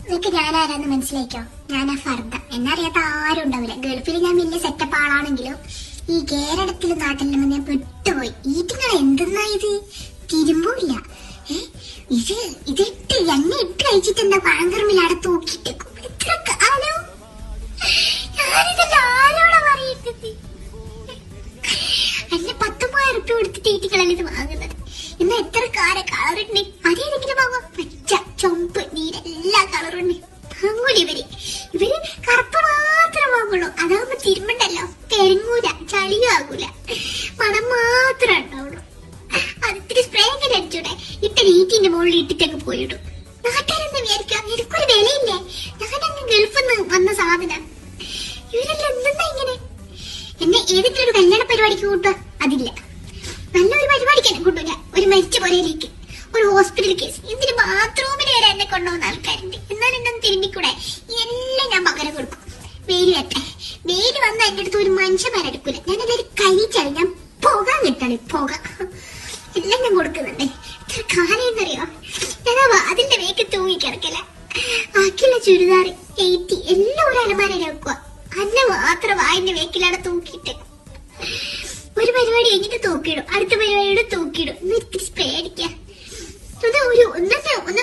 നിനക്ക് ഞാനാരാന്ന് മനസ്സിലാക്കോ? ഞാനാ ഫർദ. എന്നറിയാത്ത ആരും ഉണ്ടാവില്ല. ഗൾഫിൽ ഞാൻ വലിയ സെറ്റപ്പ് ആളാണെങ്കിലും ഈ കേരളത്തിലും നാട്ടിലും ഞാൻ പെട്ടുപോയി. ഈറ്റിങ്ങൾ എന്തെന്നാ ഇത്? തിരുമ്പില്ല. ഇതിട്ട് എന്നെ ഇട്ട് കഴിച്ചിട്ടെന്താ പാങ്കർമിലവിടെ തൂക്കിട്ടേക്കും. എത്ര കാലം ഞാനിതെല്ലാം ആരോടാ പറയുന്നത്? അല്ല 10,000 ഉറുപ്പിക കൊടുത്തിട്ട് ഈറ്റികളല്ല ഇത് വാങ്ങുന്നത്. എന്നാ എത്ര കളറുണ്ട്? അതേതെങ്കിലും വാങ്ങും. പച്ച, ചുവപ്പ്, നീല എല്ലാ കളറുണ്ട്. വാങ്ങൂല ഇവര് കറുപ്പ് മാത്രം വാങ്ങുള്ളൂ. അതാകുമ്പോ തിരുമ്പണ്ടല്ലോ, തെരങ്ങൂല, ചളിയും ആകൂല, മണം മാത്രം ഉണ്ടാവുള്ളൂ. അതിത്തിരി സ്പ്രേ അങ്ങനെ അടിച്ചൂടെ? ഇട്ട നീറ്റിന്റെ മുകളിൽ ഇട്ടിട്ടങ്ങ് പോയിടും. നാട്ടുകാരെന്ന് വിചാരിക്കാം എനിക്കൊരു വിലയില്ലേ? ഞാനങ്ങ് ഗൾഫിൽ നിന്ന് വന്ന സാധനം. ഇവരെല്ലാം എന്തെന്നാ ഇങ്ങനെ? എന്നെ ഏതെങ്കിലും ഒരു കല്യാണ പരിപാടിക്ക് കൂട്ടുക? അതില്ല. നല്ലൊരു പരിപാടിക്ക് എന്നെ കൂട്ടൂല. ഒരു മരിച്ച പുരയിലേക്ക്, ഒരു ഹോസ്പിറ്റൽ കേസ്, ഇതിന് ബാത്റൂമിൽ വരെ എന്നെ കൊണ്ടുപോകുന്ന ആൾക്കാരുണ്ട്. എന്നാലും എന്നെ തിരുമ്പിക്കൂടെ? എല്ലാം ഞാൻ പകരം കൊടുക്കും. വെയിൽ വരട്ടെ. വെയിൽ വന്ന എന്റെ അടുത്ത് ഒരു മനുഷ്യന്മാരെടുക്കൂല. ഞാനെല്ലാവരും കഴിച്ചാൽ ഞാൻ പോകാൻ കിട്ടണേ. പോകാം എല്ലാം ഞാൻ കൊടുക്കുന്നുണ്ട്. ഇത്ര കാലെന്നറിയോ? ഞാൻ അതിന്റെ വേക്ക് തൂങ്ങി കിടക്കല. ബാക്കിയുള്ള ചുരിദാർ 80 എല്ലാം ഒരു അലമാരയിൽ വെക്കുക. അന്ന മാത്രം അതിന്റെ വേക്കിലാണ് തൂക്കിയിട്ട്. ഒരു പരിപാടി കഴിഞ്ഞിട്ട് തൂക്കിയിടും, അടുത്ത പരിപാടിയോട് തൂക്കിയിടും. ഇത്തിരി സ്പ്രേ അടിക്കാം. ഒന്ന്